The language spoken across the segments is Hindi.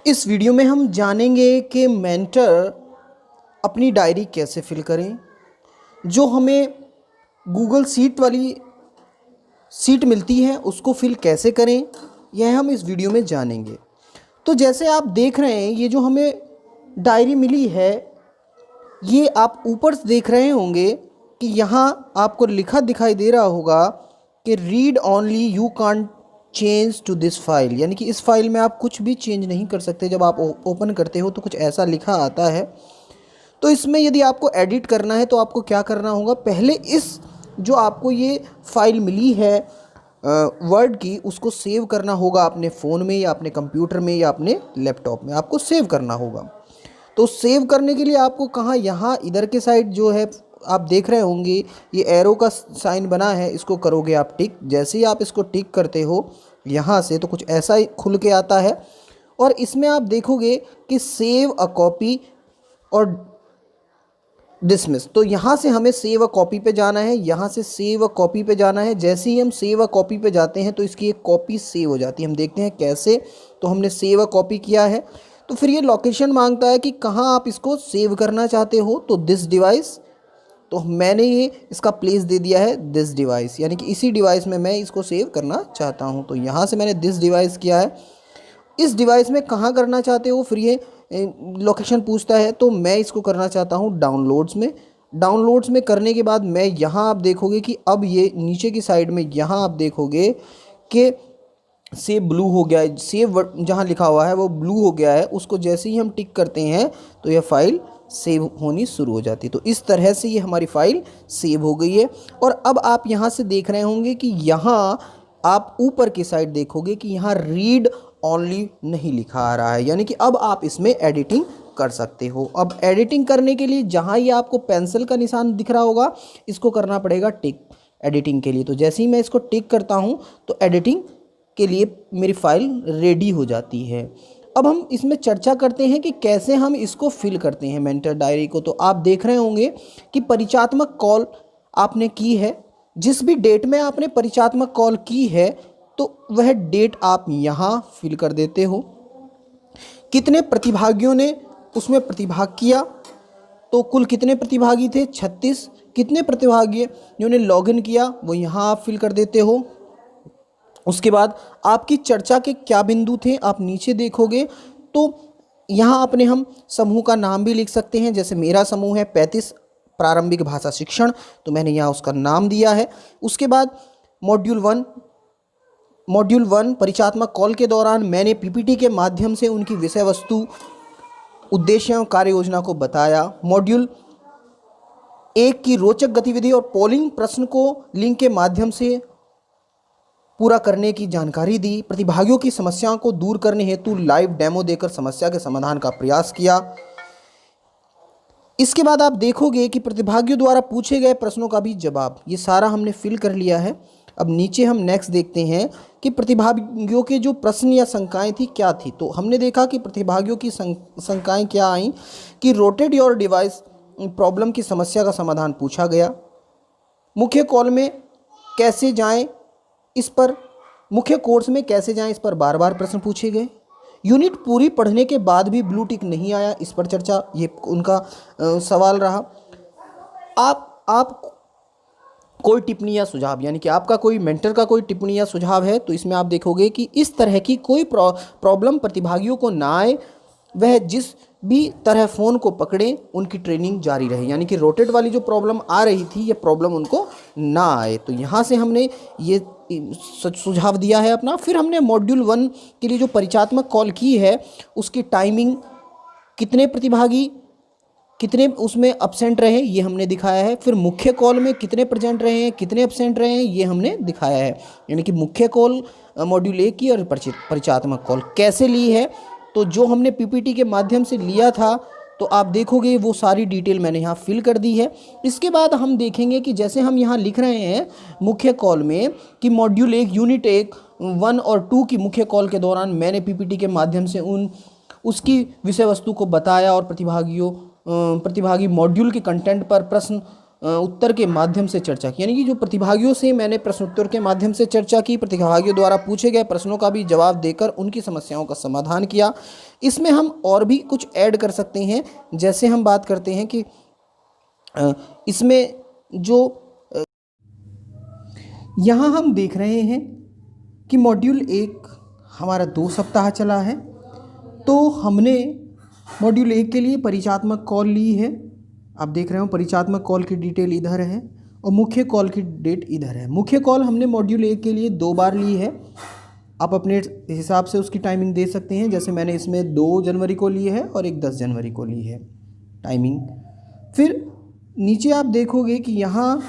इस वीडियो में हम जानेंगे कि मेंटर अपनी डायरी कैसे फिल करें। जो हमें गूगल सीट वाली सीट मिलती है उसको फिल कैसे करें, यह हम इस वीडियो में जानेंगे। तो जैसे आप देख रहे हैं, ये जो हमें डायरी मिली है, ये आप ऊपर से देख रहे होंगे कि यहाँ आपको लिखा दिखाई दे रहा होगा कि read only, you can't change to this file, यानी कि इस फाइल में आप कुछ भी चेंज नहीं कर सकते। जब आप ओपन करते हो तो कुछ ऐसा लिखा आता है। तो इसमें यदि आपको एडिट करना है तो आपको क्या करना होगा, पहले इस जो आपको ये फाइल मिली है वर्ड की, उसको सेव करना होगा अपने फ़ोन में या अपने कंप्यूटर में या अपने लैपटॉप में, आपको सेव करना होगा। तो सेव करने के लिए आपको कहाँ, यहाँ इधर के साइड जो है आप देख रहे होंगे ये एरो का साइन बना है, इसको करोगे आप टिक। जैसे ही आप इसको टिक करते हो यहाँ से तो कुछ ऐसा ही खुल के आता है और इसमें आप देखोगे कि सेव अ कॉपी और डिसमिस। तो यहाँ से हमें सेव अ कॉपी पे जाना है, यहाँ से सेव अ कॉपी पे जाना है। जैसे ही हम सेव अ कॉपी पे जाते हैं तो इसकी एक कॉपी सेव हो जाती है। हम देखते हैं कैसे। तो हमने सेव अ कॉपी किया है, तो फिर ये लोकेशन मांगता है कि कहाँ आप इसको सेव करना चाहते हो। तो दिस डिवाइस, तो मैंने ये इसका प्लेस दे दिया है दिस डिवाइस, यानी कि इसी डिवाइस में मैं इसको सेव करना चाहता हूँ। तो यहाँ से मैंने दिस डिवाइस किया है। इस डिवाइस में कहाँ करना चाहते हो, फिर ये लोकेशन पूछता है। तो मैं इसको करना चाहता हूँ डाउनलोड्स में। डाउनलोड्स में करने के बाद मैं यहाँ आप देखोगे कि अब ये नीचे की साइड में यहाँ आप देखोगे कि सेव ब्लू हो गया है, सेव जहाँ लिखा हुआ है वो ब्लू हो गया है। उसको जैसे ही हम टिक करते हैं तो यह फाइल सेव होनी शुरू हो जाती है। तो इस तरह से ये हमारी फाइल सेव हो गई है। और अब आप यहाँ से देख रहे होंगे कि यहाँ आप ऊपर की साइड देखोगे कि यहाँ रीड ओनली नहीं लिखा आ रहा है, यानी कि अब आप इसमें एडिटिंग कर सकते हो। अब एडिटिंग करने के लिए जहाँ ये आपको पेंसिल का निशान दिख रहा होगा, इसको करना पड़ेगा टिक एडिटिंग के लिए। तो जैसे ही मैं इसको टिक करता हूँ तो एडिटिंग के लिए मेरी फाइल रेडी हो जाती है। अब हम इसमें चर्चा करते हैं कि कैसे हम इसको फिल करते हैं मेंटर डायरी को। तो आप देख रहे होंगे कि परिचयात्मक कॉल आपने की है। जिस भी डेट में आपने परिचयात्मक कॉल की है तो वह डेट आप यहाँ फिल कर देते हो। कितने प्रतिभागियों ने उसमें प्रतिभाग किया, तो कुल कितने प्रतिभागी थे, 36। कितने प्रतिभागियों ने लॉगिन किया, वो यहाँ आप फिल कर देते हो। उसके बाद आपकी चर्चा के क्या बिंदु थे, आप नीचे देखोगे तो यहाँ अपने हम समूह का नाम भी लिख सकते हैं। जैसे मेरा समूह है 35 प्रारंभिक भाषा शिक्षण, तो मैंने यहाँ उसका नाम दिया है। उसके बाद मॉड्यूल 1 परिचयात्मक कॉल के दौरान मैंने पीपीटी के माध्यम से उनकी विषय वस्तु, उद्देश्य और कार्य योजना को बताया। मॉड्यूल 1 की रोचक गतिविधि और पोलिंग प्रश्न को लिंक के माध्यम से पूरा करने की जानकारी दी। प्रतिभागियों की समस्याओं को दूर करने हेतु लाइव डेमो देकर समस्या के समाधान का प्रयास किया। इसके बाद आप देखोगे कि प्रतिभागियों द्वारा पूछे गए प्रश्नों का भी जवाब, ये सारा हमने फिल कर लिया है। अब नीचे हम नेक्स्ट देखते हैं कि प्रतिभागियों के जो प्रश्न या शंकाएं थी क्या थी। तो हमने देखा कि प्रतिभागियों की शंकाएं क्या आई कि रोटेट योर डिवाइस प्रॉब्लम की समस्या का समाधान पूछा गया। मुख्य कॉल में कैसे जाएं, इस पर मुख्य कोर्स में कैसे जाएं, इस पर बार बार प्रश्न पूछे गए। यूनिट पूरी पढ़ने के बाद भी ब्लू टिक नहीं आया, इस पर चर्चा, ये उनका सवाल रहा। आप कोई टिप्पणी या सुझाव, यानी कि आपका कोई मेंटर का कोई टिप्पणी या सुझाव है तो इसमें आप देखोगे कि इस तरह की कोई प्रॉब्लम प्रतिभागियों को ना आए, वह जिस भी तरह फ़ोन को पकड़ें उनकी ट्रेनिंग जारी रहे, यानी कि रोटेट वाली जो प्रॉब्लम आ रही थी ये प्रॉब्लम उनको ना आए। तो यहाँ से हमने ये सुझाव दिया है अपना। फिर हमने मॉड्यूल 1 के लिए जो परिचयात्मक कॉल की है उसकी टाइमिंग, कितने प्रतिभागी कितने उसमें अपसेंट रहे ये हमने दिखाया है। फिर मुख्य कॉल में कितने प्रेजेंट रहे हैं, कितने अपसेंट रहे हैं, ये हमने दिखाया है। यानी कि मुख्य कॉल मॉड्यूल 1 की और परिचयात्मक कॉल कैसे ली है, तो जो हमने पीपीटी के माध्यम से लिया था तो आप देखोगे वो सारी डिटेल मैंने यहाँ फिल कर दी है। इसके बाद हम देखेंगे कि जैसे हम यहाँ लिख रहे हैं मुख्य कॉल में कि मॉड्यूल 1 यूनिट 1 और 2 की मुख्य कॉल के दौरान मैंने पीपीटी के माध्यम से उसकी विषय वस्तु को बताया और प्रतिभागी मॉड्यूल के कंटेंट पर प्रश्न उत्तर के माध्यम से चर्चा की, यानी कि जो प्रतिभागियों से मैंने प्रश्नोत्तर के माध्यम से चर्चा की, प्रतिभागियों द्वारा पूछे गए प्रश्नों का भी जवाब देकर उनकी समस्याओं का समाधान किया। इसमें हम और भी कुछ ऐड कर सकते हैं, जैसे हम बात करते हैं कि इसमें जो यहाँ हम देख रहे हैं कि मॉड्यूल 1 हमारा 2 सप्ताह चला है, तो हमने मॉड्यूल 1 के लिए परिचयात्मक कॉल ली है। आप देख रहे हो परिचयात्मक कॉल की डिटेल इधर है और मुख्य कॉल की डेट इधर है। मुख्य कॉल हमने मॉड्यूल 1 के लिए 2 बार ली है। आप अपने हिसाब से उसकी टाइमिंग दे सकते हैं, जैसे मैंने इसमें 2 जनवरी को ली है और एक 10 जनवरी को ली है टाइमिंग। फिर नीचे आप देखोगे कि यहाँ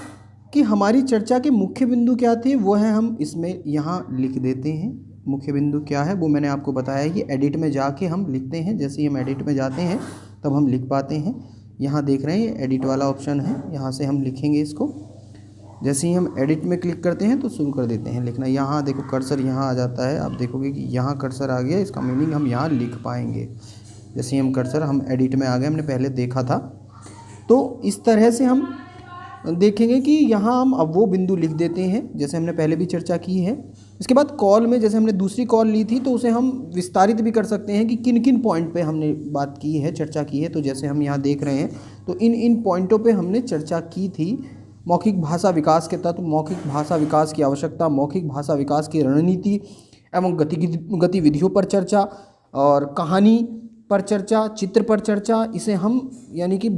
कि हमारी चर्चा के मुख्य बिंदु क्या थे, वो है हम इसमें यहाँ लिख देते हैं। मुख्य बिंदु क्या है वो मैंने आपको बताया कि एडिट में जाके हम लिखते हैं। जैसे ही हम एडिट में जाते हैं तब हम लिख पाते हैं। यहाँ देख रहे हैं एडिट वाला ऑप्शन है, यहाँ से हम लिखेंगे इसको। जैसे ही हम एडिट में क्लिक करते हैं तो शुरू कर देते हैं लिखना। यहाँ देखो कर्सर यहाँ आ जाता है, आप देखोगे कि यहाँ कर्सर आ गया, इसका मीनिंग हम यहाँ लिख पाएंगे। जैसे ही हम एडिट में आ गए, हमने पहले देखा था। तो इस तरह से हम देखेंगे कि यहाँ हम अब वो बिंदु लिख देते हैं जैसे हमने पहले भी चर्चा की है। इसके बाद कॉल में जैसे हमने दूसरी कॉल ली थी तो उसे हम विस्तारित भी कर सकते हैं कि किन किन पॉइंट पे हमने बात की है, चर्चा की है। तो जैसे हम यहाँ देख रहे हैं तो इन पॉइंटों पे हमने चर्चा की थी। मौखिक भाषा विकास के तत्व, मौखिक भाषा विकास की आवश्यकता, मौखिक भाषा विकास की रणनीति एवं गतिविधियों पर चर्चा, और कहानी पर चर्चा, चित्र पर चर्चा। इसे हम यानी कि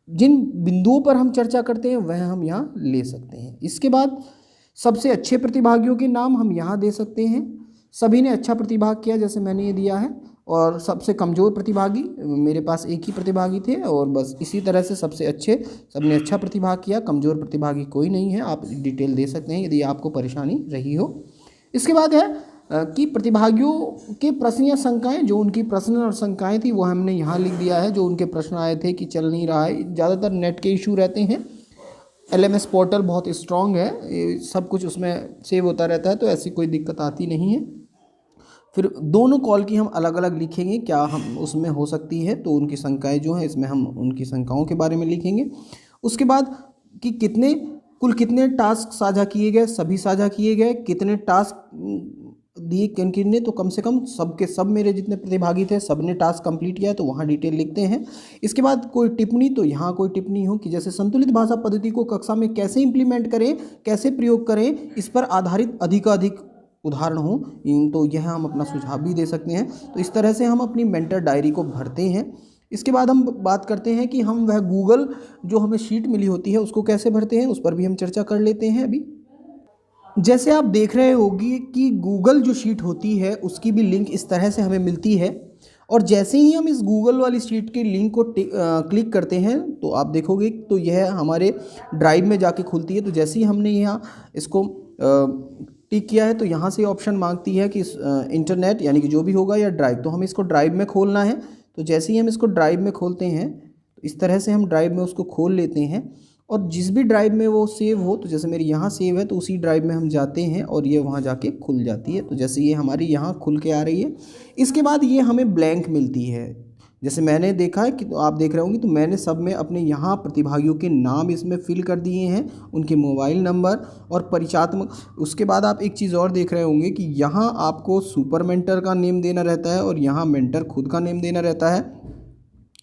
जिन बिंदुओं पर हम चर्चा करते हैं वह हम यहाँ ले सकते हैं। इसके बाद सबसे अच्छे प्रतिभागियों के नाम हम यहाँ दे सकते हैं। सभी ने अच्छा प्रतिभाग किया जैसे मैंने ये दिया है, और सबसे कमज़ोर प्रतिभागी, मेरे पास एक ही प्रतिभागी थे और बस इसी तरह से सबसे अच्छे, सबने अच्छा प्रतिभाग किया, कमज़ोर प्रतिभागी कोई नहीं है। आप डिटेल दे सकते हैं यदि आपको परेशानी रही हो। इसके बाद है कि प्रतिभागियों के प्रश्न या शंकाएं, जो उनकी प्रश्न और शंकाएं थी वो हमने यहाँ लिख दिया है। जो उनके प्रश्न आए थे कि चल नहीं रहा है, ज़्यादातर नेट के इशू रहते हैं। LMS पोर्टल बहुत स्ट्रॉन्ग है, सब कुछ उसमें सेव होता रहता है, तो ऐसी कोई दिक्कत आती नहीं है। फिर दोनों कॉल की हम अलग अलग लिखेंगे, क्या हम उसमें हो सकती है, तो उनकी शंकाएँ जो हैं इसमें हम उनकी शंकाओं के बारे में लिखेंगे। उसके बाद कि कुल कितने टास्क साझा किए गए, सभी साझा किए गए, कितने टास्क दिए किन किन ने, तो कम से कम सब के सब मेरे जितने प्रतिभागी थे सब ने टास्क कंप्लीट किया है, तो वहाँ डिटेल लिखते हैं। इसके बाद कोई टिप्पणी, तो यहाँ कोई टिप्पणी हो कि जैसे संतुलित भाषा पद्धति को कक्षा में कैसे इम्प्लीमेंट करें, कैसे प्रयोग करें, इस पर आधारित अधिकाधिक उदाहरण हो, तो यह हम अपना सुझाव भी दे सकते हैं। तो इस तरह से हम अपनी मेंटर डायरी को भरते हैं। इसके बाद हम बात करते हैं कि हम वह गूगल जो हमें शीट मिली होती है उसको कैसे भरते हैं, उस पर भी हम चर्चा कर लेते हैं। अभी जैसे आप देख रहे होगी कि गूगल जो शीट होती है उसकी भी लिंक इस तरह से हमें मिलती है, और जैसे ही हम इस गूगल वाली शीट के लिंक को क्लिक करते हैं तो आप देखोगे तो यह हमारे ड्राइव में जाके खुलती है। तो जैसे ही हमने यहाँ इसको टिक किया है तो यहाँ से ऑप्शन मांगती है कि इंटरनेट यानी कि जो भी होगा या ड्राइव, तो हमें इसको ड्राइव में खोलना है। तो जैसे ही हम इसको ड्राइव में खोलते हैं तो इस तरह से हम ड्राइव में उसको खोल लेते हैं, और जिस भी ड्राइव में वो सेव हो, तो जैसे मेरी यहाँ सेव है तो उसी ड्राइव में हम जाते हैं और ये वहाँ जाके खुल जाती है। तो जैसे ये हमारी यहाँ खुल के आ रही है, इसके बाद ये हमें ब्लैंक मिलती है। जैसे मैंने देखा है कि तो आप देख रहे होंगे, तो मैंने सब में अपने यहाँ प्रतिभागियों के नाम इसमें फिल कर दिए हैं, उनके मोबाइल नंबर और परिचयात्मक। उसके बाद आप एक चीज़ और देख रहे होंगे कि यहाँ आपको सुपर मेंटर का नेम देना रहता है और यहाँ मेंटर खुद का नेम देना रहता है।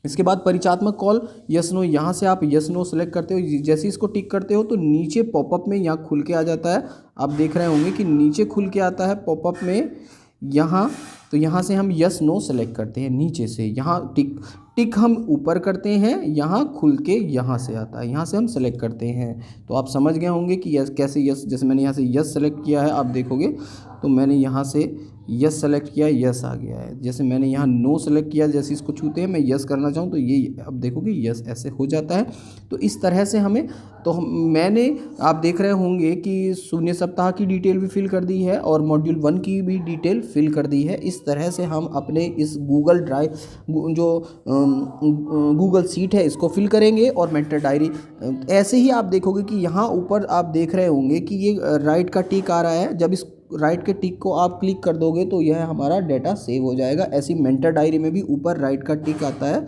इसके बाद परिचयात्मक कॉल यस नो, यहाँ से आप यस नो सेलेक्ट करते हो। जैसे इसको टिक करते हो तो नीचे पॉपअप में यहाँ खुल के आ जाता है। आप देख रहे होंगे कि नीचे खुल के आता है पॉपअप में यहाँ, तो यहाँ से हम यस नो सेलेक्ट करते हैं नीचे से। यहाँ टिक हम ऊपर करते हैं, यहाँ खुल के यहाँ से आता है, यहाँ से हम सेलेक्ट करते हैं। तो आप समझ गए होंगे कि यस कैसे यस, जैसे मैंने यहाँ से यस सेलेक्ट किया है, आप देखोगे तो मैंने यहाँ से यस सेलेक्ट किया, यस आ गया है। जैसे मैंने यहाँ नो सेलेक्ट किया, जैसे इसको छूते हैं मैं यस करना चाहूँ तो ये अब देखोगे यस ऐसे हो जाता है। तो इस तरह से हमें मैंने आप देख रहे होंगे कि शून्य सप्ताह की डिटेल भी फिल कर दी है और मॉड्यूल 1 की भी डिटेल फिल कर दी है। इस तरह से हम अपने इस गूगल ड्राइव जो गूगल सीट है इसको फिल करेंगे और मेंटर डायरी। ऐसे ही आप देखोगे कि यहाँ ऊपर आप देख रहे होंगे कि ये राइट का टिक आ रहा है। जब इस राइट के टिक को आप क्लिक कर दोगे तो यह हमारा डाटा सेव हो जाएगा। ऐसी मेंटर डायरी में भी ऊपर राइट का टिक आता है।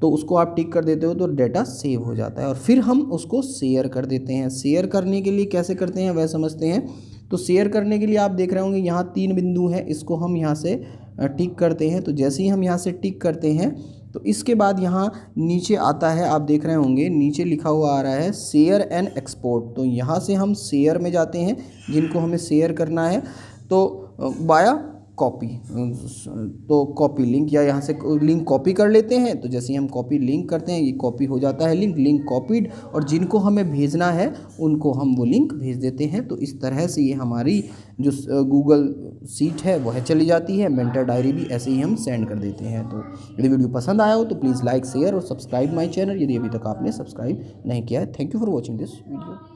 तो उसको आप टिक कर देते हो तो डेटा सेव हो जाता है और फिर हम उसको शेयर कर देते हैं। शेयर करने के लिए कैसे करते हैं वह समझते हैं। तो शेयर करने के लिए आप देख रहे होंगे यहाँ 3 बिंदु हैं, इसको हम यहाँ से टिक करते हैं। तो जैसे ही हम यहाँ से टिक करते हैं तो इसके बाद यहाँ नीचे आता है, आप देख रहे होंगे नीचे लिखा हुआ आ रहा है शेयर एंड एक्सपोर्ट। तो यहाँ से हम शेयर में जाते हैं जिनको हमें शेयर करना है, तो बाया कॉपी, तो कॉपी लिंक या यहाँ से लिंक कॉपी कर लेते हैं। तो जैसे ही हम कॉपी लिंक करते हैं ये कॉपी हो जाता है लिंक कॉपीड, और जिनको हमें भेजना है उनको हम वो लिंक भेज देते हैं। तो इस तरह से ये हमारी जो गूगल सीट है वह चली जाती है। मेंटर डायरी भी ऐसे ही हम सेंड कर देते हैं। तो यदि वीडियो पसंद आया हो तो प्लीज़ लाइक शेयर और सब्सक्राइब माई चैनल यदि अभी तक आपने सब्सक्राइब नहीं किया है। Thank you for watching this video.